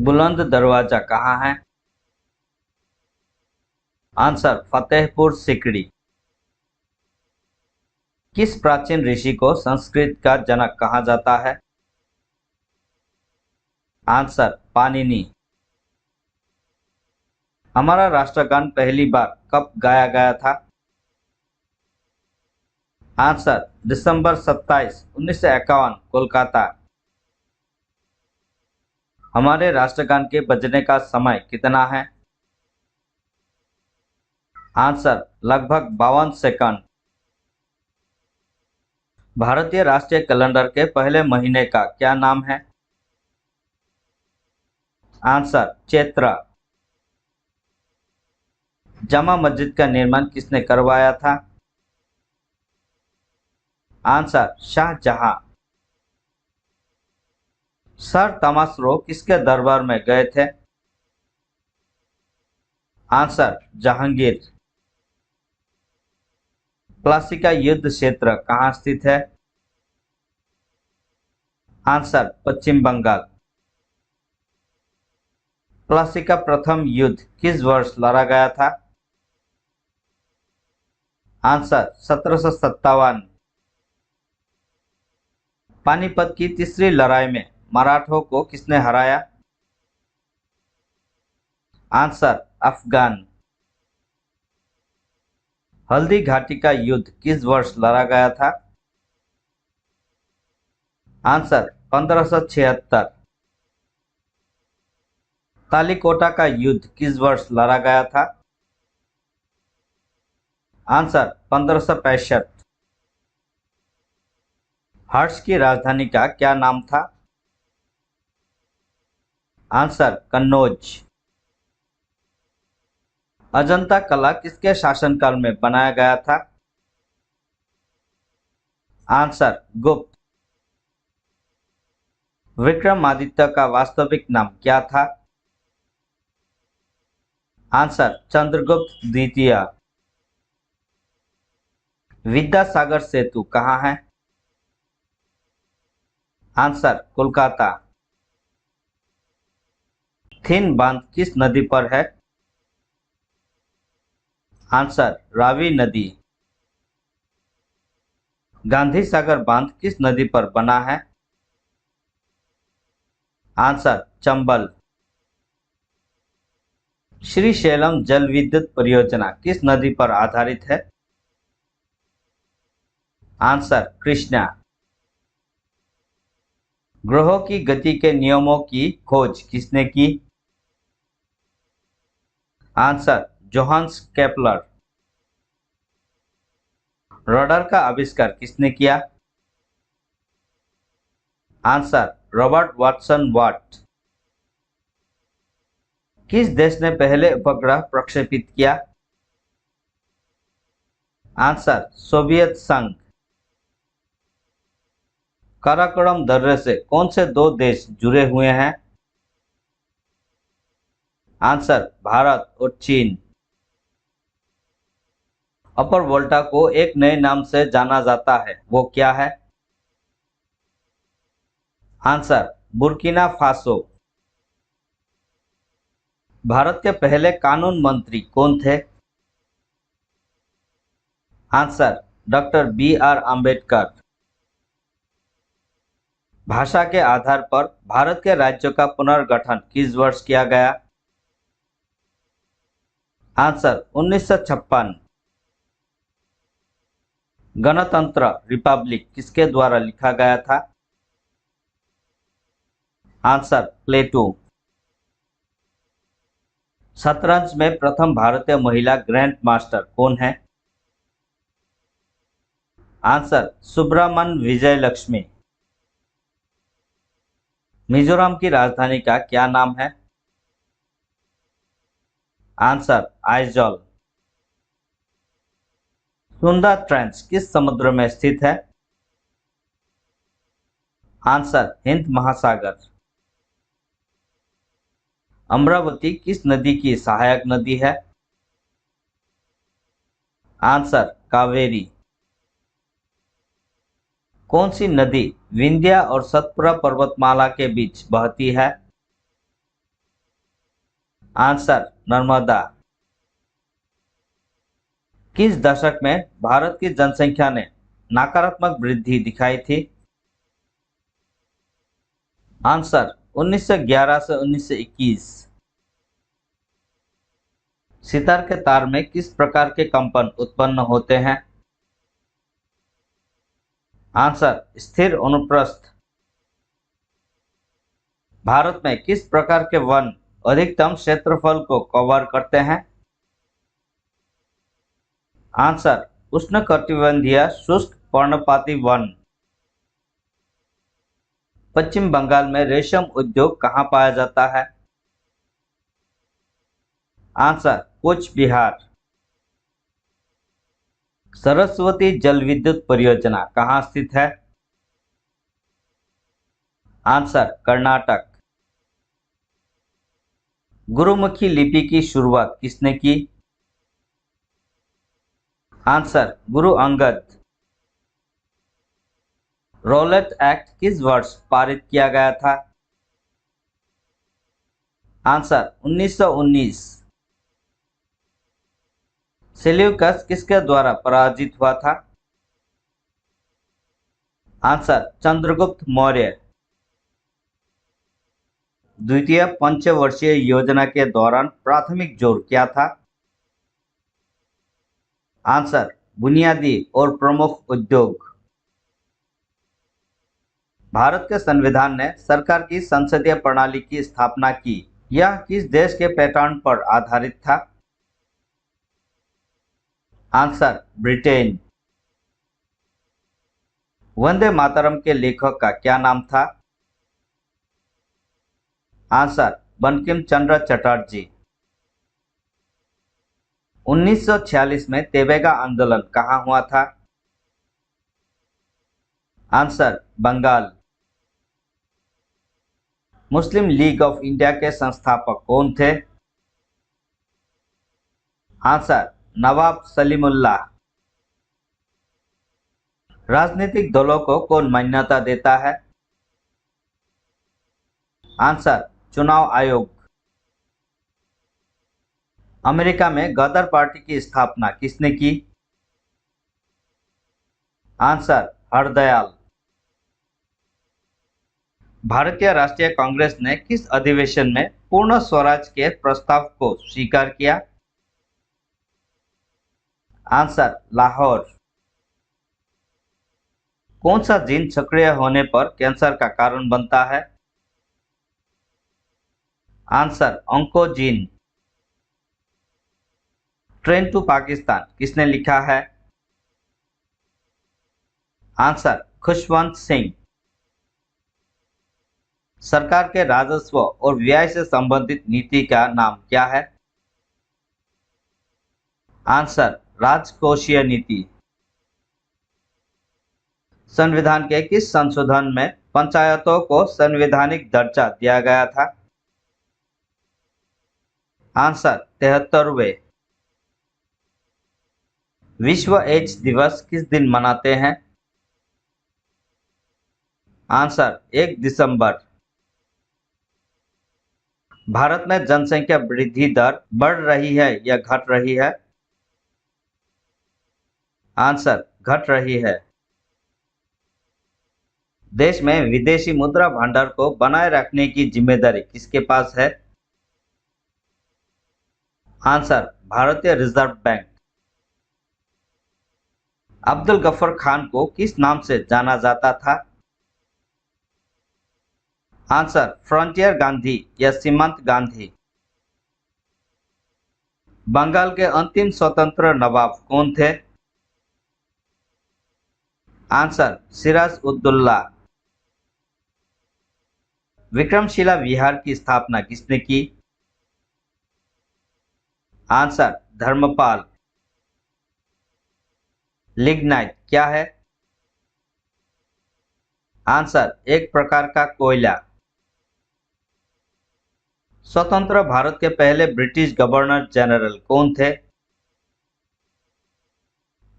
बुलंद दरवाजा कहाँ है? आंसर फतेहपुर सिकड़ी। किस प्राचीन ऋषि को संस्कृत का जनक कहा जाता है? आंसर पाणिनि। हमारा राष्ट्रगान पहली बार कब गाया गया था? आंसर दिसंबर 27, 1951, कोलकाता। हमारे राष्ट्रगान के बजने का समय कितना है? आंसर लगभग 52 सेकंड। भारतीय राष्ट्रीय कैलेंडर के पहले महीने का क्या नाम है? आंसर चैत्र। जामा मस्जिद का निर्माण किसने करवाया था? आंसर शाहजहां। सर तमाशरो किसके दरबार में गए थे? आंसर जहांगीर। प्लासी का युद्ध क्षेत्र कहाँ स्थित है? आंसर पश्चिम बंगाल। प्लासी का प्रथम युद्ध किस वर्ष लड़ा गया था? आंसर 1757। पानीपत की तीसरी लड़ाई में मराठों को किसने हराया? आंसर अफगान। हल्दी घाटी का युद्ध किस वर्ष लड़ा गया था? आंसर 1576। तालीकोटा का युद्ध किस वर्ष लड़ा गया था? आंसर 1565। हर्ष की राजधानी का क्या नाम था? आंसर कन्नौज। अजंता कला किसके शासनकाल में बनाया गया था? आंसर गुप्त। विक्रमादित्य का वास्तविक नाम क्या था? आंसर चंद्रगुप्त द्वितीय। विद्यासागर सेतु कहाँ है? आंसर कोलकाता। थिन बांध किस नदी पर है? आंसर रावी नदी। गांधी सागर बांध किस नदी पर बना है? आंसर चंबल। श्रीशैलम जल विद्युत परियोजना किस नदी पर आधारित है? आंसर कृष्णा। ग्रहों की गति के नियमों की खोज किसने की? Answer Johannes Kepler. रडार का आविष्कार किसने किया? आंसर रॉबर्ट वाटसन वाट। किस देश ने पहले उपग्रह प्रक्षेपित किया? आंसर सोवियत संघ। काराकोरम दर्रे से कौन से दो देश जुड़े हुए हैं? आंसर भारत और चीन। अपर वोल्टा को एक नए नाम से जाना जाता है, वो क्या है? Answer Burkina Faso. भारत के पहले कानून मंत्री कौन थे? Answer doctor B R. आम्बेडकर। भाषा के आधार पर भारत के राज्यों का पुनर्गठन किस वर्ष किया गया? आंसर 1956। गणतंत्र रिपब्लिक किसके द्वारा लिखा गया था? आंसर प्लेटो। शतरंज में प्रथम भारतीय महिला ग्रैंड मास्टर कौन है? आंसर सुब्रमन विजय लक्ष्मी। मिजोरम की राजधानी का क्या नाम है? आंसर आइजॉल। सुंदा ट्रेंच किस समुद्र में स्थित है? आंसर हिंद महासागर। अमरावती किस नदी की सहायक नदी है? आंसर कावेरी। कौन सी नदी विंध्य और सतपुरा पर्वतमाला के बीच बहती है? आंसर नर्मदा। किस दशक में भारत की जनसंख्या ने नकारात्मक वृद्धि दिखाई थी? आंसर 1911 से 1921। सितार के तार में किस प्रकार के कंपन उत्पन्न होते हैं? आंसर स्थिर अनुप्रस्थ। भारत में किस प्रकार के वन अधिकतम क्षेत्रफल को कवर करते हैं? आंसर उष्णकटिबंधीय शुष्क पर्णपाती वन। पश्चिम बंगाल में रेशम उद्योग कहाँ पाया जाता है? आंसर कूच बिहार। सरस्वती जल विद्युत परियोजना कहाँ स्थित है? आंसर कर्नाटक। गुरुमुखी लिपि की शुरुआत किसने की? Answer Guru Angad. Rowlatt act किस वर्ष पारित किया गया था? आंसर 1919। सेल्यूकस किसके द्वारा पराजित हुआ था? आंसर चंद्रगुप्त मौर्य। द्वितीय पंचवर्षीय योजना के दौरान प्राथमिक जोर क्या था? आंसर बुनियादी और प्रमुख उद्योग। भारत के संविधान ने सरकार की संसदीय प्रणाली की स्थापना की। यह किस देश के पैटर्न पर आधारित था? Answer Britain. वंदे मातरम के लेखक का क्या नाम था? आंसर बंकिम चंद्र चटर्जी। 1946 में तेवेगा आंदोलन कहाँ हुआ था? Answer Bengal. Muslim League of India के संस्थापक कौन थे? आंसर नवाब सलीमुल्लाह। राजनीतिक दलों को कौन मान्यता देता है? आंसर चुनाव आयोग। अमेरिका में गदर पार्टी की स्थापना किसने की? आंसर हरदयाल। भारतीय राष्ट्रीय कांग्रेस ने किस अधिवेशन में पूर्ण स्वराज के प्रस्ताव को स्वीकार किया? आंसर लाहौर। कौन सा जीन सक्रिय होने पर कैंसर का कारण बनता है? Answer oncogene. Train to Pakistan किसने लिखा है? आंसर खुशवंत सिंह। सरकार के राजस्व और व्यय से संबंधित नीति का नाम क्या है? आंसर राजकोषीय नीति। संविधान के किस संशोधन में पंचायतों को संवैधानिक दर्जा दिया गया था? आंसर 73वें। विश्व एड्स दिवस किस दिन मनाते हैं? आंसर 1 दिसंबर। भारत में जनसंख्या वृद्धि दर बढ़ रही है या घट रही है? आंसर घट रही है। देश में विदेशी मुद्रा भंडार को बनाए रखने की जिम्मेदारी किसके पास है? आंसर भारतीय reserve bank. Abdul Gruffudd Khan को किस नाम से जाना जाता था? आंसर फ्रंटियर गांधी या सीमांत गांधी। बंगाल के अंतिम स्वतंत्र नवाब कौन थे? आंसर सिराज उद्दौला। विक्रमशिला विहार की स्थापना किसने की? आंसर धर्मपाल। लिग्नाइट क्या है? आंसर एक प्रकार का कोयला। स्वतंत्र भारत के पहले ब्रिटिश गवर्नर जनरल कौन थे?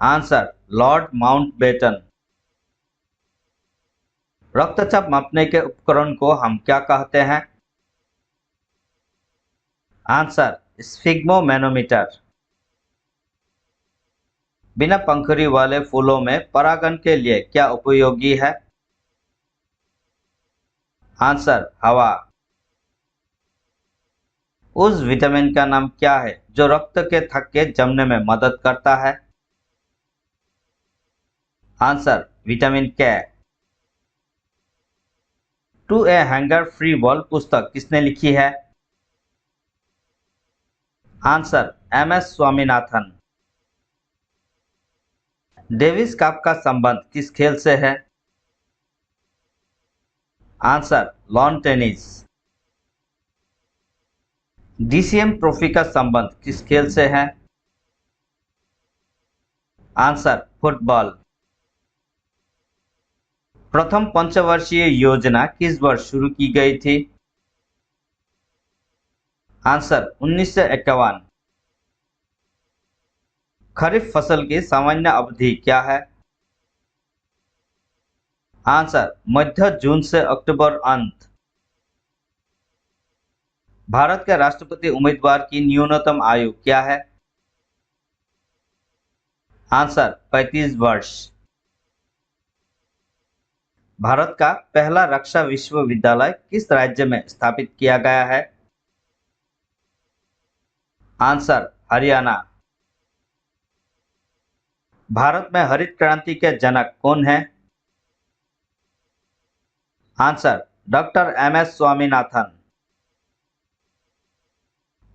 Answer Lord Mountbatten. रक्तचाप मापने के उपकरण को हम क्या कहते हैं? आंसर स्फिग्मोमेनोमीटर। बिना पंखुड़ी वाले फूलों में परागण के लिए क्या उपयोगी है? आंसर हवा। उस विटामिन का नाम क्या है जो रक्त के थक्के जमने में मदद करता है? Answer vitamin K. To a hunger free world पुस्तक किसने लिखी है? Answer M S. Swaminathan. Davis Cup का संबंध किस खेल से है? Answer lawn tennis. DCM trophy का संबंध किस खेल से है? Answer football. प्रथम पंचवर्षीय योजना किस वर्ष शुरू की गई थी? आंसर 1951। खरीफ फसल की सामान्य अवधि क्या है? आंसर मध्य जून से अक्टूबर अंत। भारत के राष्ट्रपति उम्मीदवार की न्यूनतम आयु क्या है? आंसर 35 वर्ष। भारत का पहला रक्षा विश्वविद्यालय किस राज्य में स्थापित किया गया है? आंसर हरियाणा। भारत में हरित क्रांति के जनक कौन है? Answer doctor M S. स्वामीनाथन।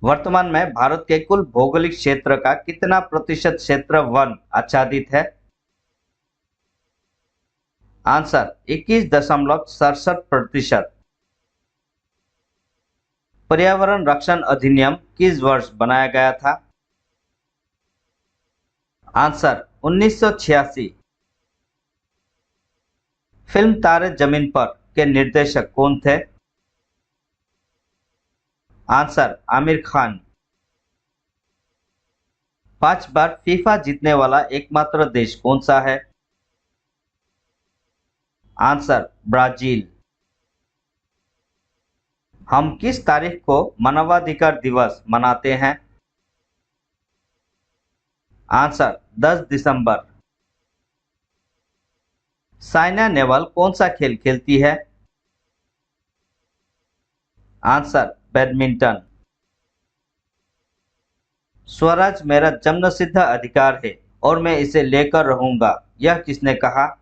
वर्तमान में भारत के कुल भौगोलिक क्षेत्र का कितना प्रतिशत क्षेत्र वन आच्छादित है? आंसर 21.67%। पर्यावरण रक्षण अधिनियम किस वर्ष बनाया गया था? आंसर 1986। फिल्म तारे जमीन पर के निर्देशक कौन थे? आंसर आमिर खान। 5 बार फीफा जीतने वाला एकमात्र देश कौन सा है? Answer Brazil. हम किस तारीख को मानवाधिकार दिवस मनाते हैं? आंसर 10 दिसंबर। साइना नेहवाल कौन सा खेल खेलती है? Answer badminton. स्वराज मेरा जन्मसिद्ध अधिकार है और मैं इसे लेकर रहूंगा, यह किसने कहा?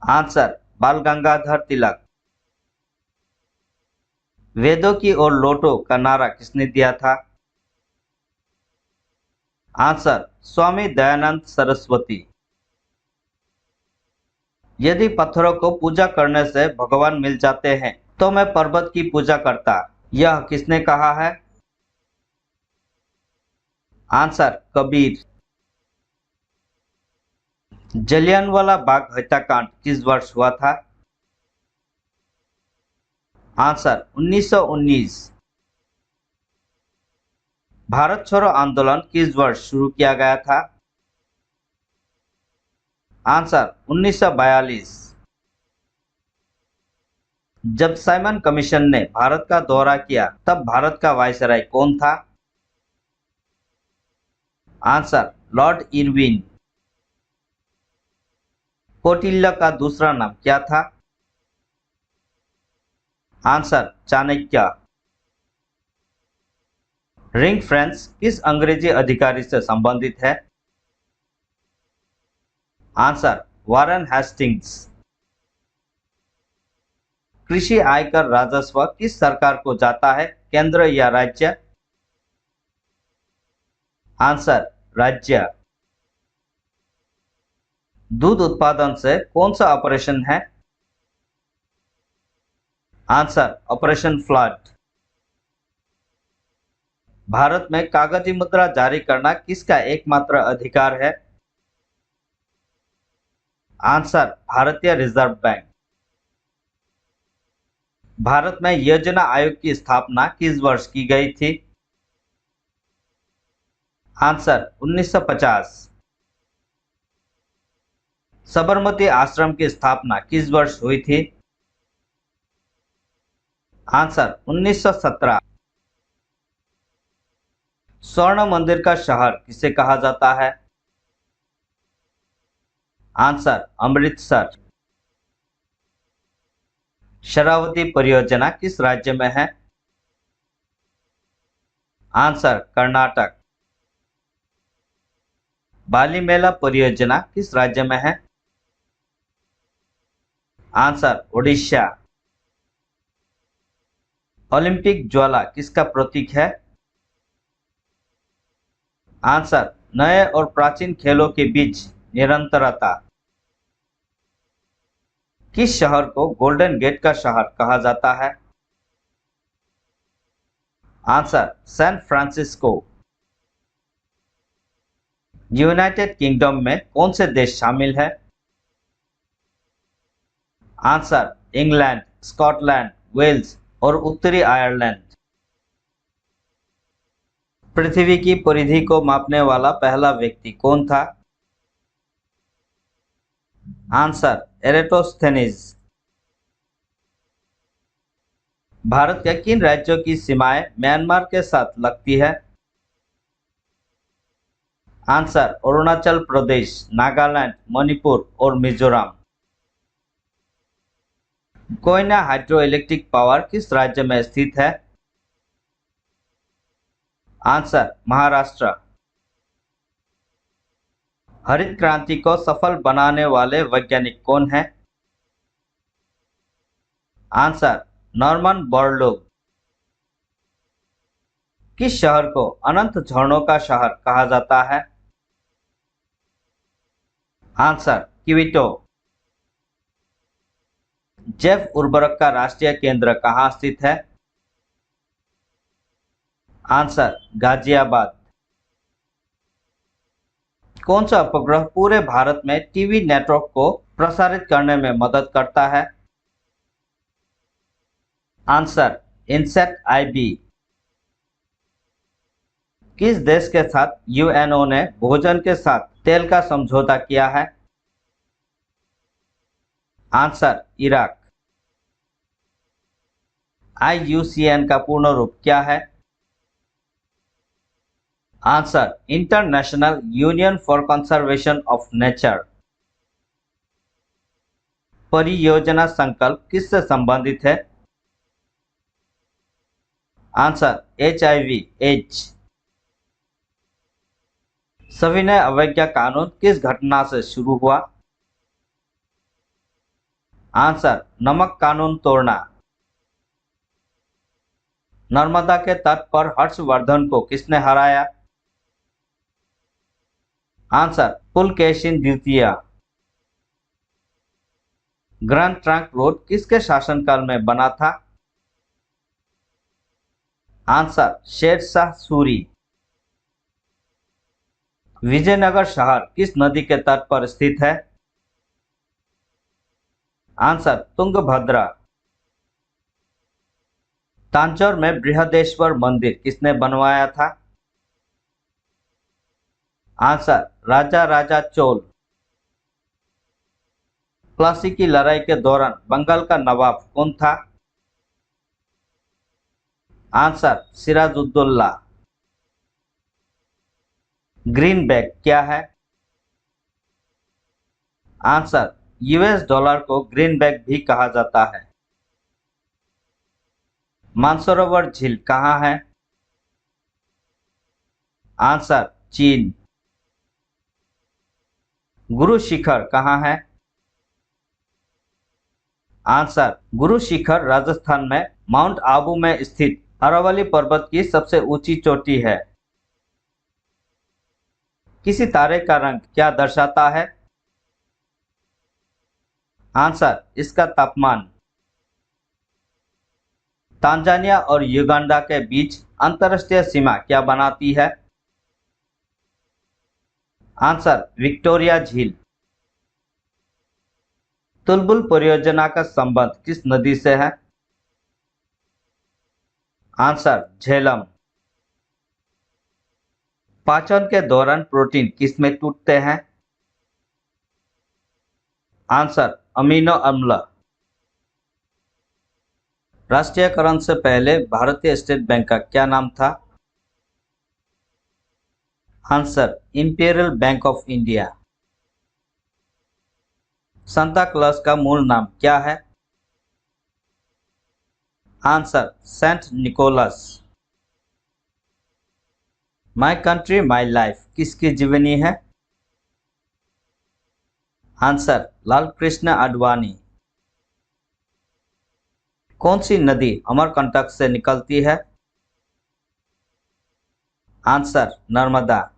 आंसर बाल गंगाधर तिलक। वेदों की ओर लौटो का नारा किसने दिया था? आंसर स्वामी दयानंद सरस्वती। यदि पत्थरों को पूजा करने से भगवान मिल जाते हैं तो मैं पर्वत की पूजा करता, यह किसने कहा है? आंसर कबीर। जलियांवाला बाग हत्याकांड किस वर्ष हुआ था? आंसर 1919। भारत छोड़ो आंदोलन किस वर्ष शुरू किया गया था? आंसर 1942। जब साइमन कमीशन ने भारत का दौरा किया तब भारत का वायसराय कौन था? Answer Lord Irwin. कौटिल्य का दूसरा नाम क्या था? आंसर चाणक्य। रिंग फ्रेंच किस अंग्रेजी अधिकारी से संबंधित है? Answer Warren Hastings. कृषि आयकर राजस्व किस सरकार को जाता है, केंद्र या राज्य? आंसर राज्य। दूध उत्पादन से कौन सा ऑपरेशन है? Answer operation flood. भारत में कागजी मुद्रा जारी करना किसका एकमात्र अधिकार है? आंसर भारतीय रिजर्व बैंक। भारत में योजना आयोग की स्थापना किस वर्ष की गई थी? आंसर 1950। साबरमती आश्रम की स्थापना किस वर्ष हुई थी? आंसर 1917। स्वर्ण मंदिर का शहर किसे कहा जाता है? आंसर अमृतसर। शरावती परियोजना किस राज्य में है? आंसर कर्नाटक। बाली मेला परियोजना किस राज्य में है? आंसर ओडिशा। ओलंपिक ज्वाला किसका प्रतीक है? आंसर नए और प्राचीन खेलों के बीच निरंतरता। किस शहर को गोल्डन गेट का शहर कहा जाता है? Answer San Francisco. United Kingdom में कौन से देश शामिल है? आंसर इंग्लैंड, स्कॉटलैंड, वेल्स और उत्तरी आयरलैंड। पृथ्वी की परिधि को मापने वाला पहला व्यक्ति कौन था? आंसर एरेटोस्थेनीज। भारत के किन राज्यों की सीमाएं म्यांमार के साथ लगती है? आंसर अरुणाचल प्रदेश, नागालैंड, मणिपुर और Mizoram. Koyna hydro electric power किस राज्य में स्थित है? आंसर महाराष्ट्र। हरित क्रांति को सफल बनाने वाले वैज्ञानिक कौन है? Answer Norman Borlaug. किस शहर को अनंत झरनों का शहर कहा जाता है? Answer Quito. जैव उर्वरक का राष्ट्रीय केंद्र कहाँ स्थित है? आंसर गाजियाबाद। कौन सा उपग्रह पूरे भारत में टीवी नेटवर्क को प्रसारित करने में मदद करता है? Answer INSAT IB. किस देश के साथ यूएनओ ने भोजन के साथ तेल का समझौता किया है? Answer Iraq. आईयूसीएन का पूर्ण रूप क्या है? Answer international union for conservation of nature. परियोजना संकल्प किससे संबंधित है? Answer HIV AIDS. सविनय अवज्ञा कानून किस घटना से शुरू हुआ? आंसर नमक कानून तोड़ना। नर्मदा के तट पर हर्षवर्धन को किसने हराया? आंसर पुलकेशिन द्वितीय। ग्रैंड ट्रंक रोड किसके शासनकाल में बना था? आंसर शेरशाह सूरी। विजयनगर शहर किस नदी के तट पर स्थित है? आंसर तुंगभद्रा। तांजौर में बृहदेश्वर मंदिर किसने बनवाया था? आंसर राजा राजा चोल। प्लासी की लड़ाई के दौरान बंगाल का नवाब कौन था? आंसर सिराजुद्दौला। ग्रीनबैक क्या है? आंसर यूएस डॉलर को ग्रीनबैक भी कहा जाता है। मानसरोवर झील कहाँ है? आंसर चीन। गुरु शिखर कहाँ है? आंसर गुरु शिखर राजस्थान में माउंट आबू में स्थित अरावली पर्वत की सबसे ऊंची चोटी है। किसी तारे का रंग क्या दर्शाता है? आंसर इसका तापमान। तांजानिया और युगांडा के बीच अंतर्राष्ट्रीय सीमा क्या बनाती है? आंसर विक्टोरिया झील। तुलबुल परियोजना का संबंध किस नदी से है? आंसर झेलम। पाचन के दौरान प्रोटीन किसमें टूटते हैं? आंसर अमीनो अम्ल। राष्ट्रीयकरण से पहले भारतीय स्टेट बैंक का क्या नाम था? Answer, Imperial Bank of India. Santa Claus का मूल नाम क्या है? Answer, Saint Nicholas. My country my life किसकी जीवनी है? आंसर, लाल कृष्ण आडवाणी। कौन सी नदी अमरकंटक से निकलती है? आंसर, नर्मदा।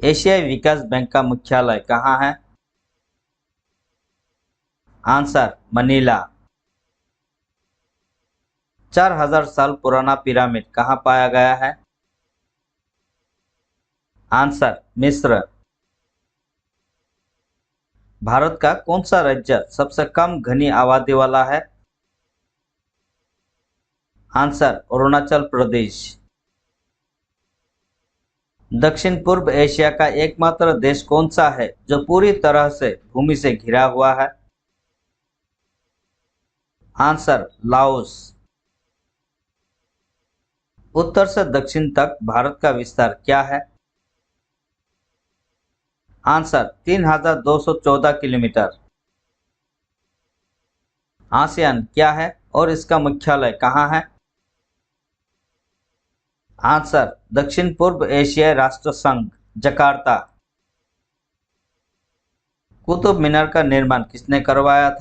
एशियाई विकास बैंक का मुख्यालय कहाँ है? Answer, Manila. 4000 साल पुराना पिरामिड कहाँ पाया गया है? आंसर, मिस्र। भारत का कौन सा राज्य सबसे कम घनी आबादी वाला है? आंसर, अरुणाचल प्रदेश। दक्षिण पूर्व एशिया का एकमात्र देश कौन सा है जो पूरी तरह से भूमि से घिरा हुआ है? Answer, Laos. उत्तर से दक्षिण तक भारत का विस्तार क्या है? Answer, 3214 kilometre. आसियान क्या है और इसका मुख्यालय कहाँ है? आंसर, दक्षिण पूर्व एशियाई राष्ट्र संघ, जकार्ता। कुतुब मीनार का निर्माण किसने करवाया था?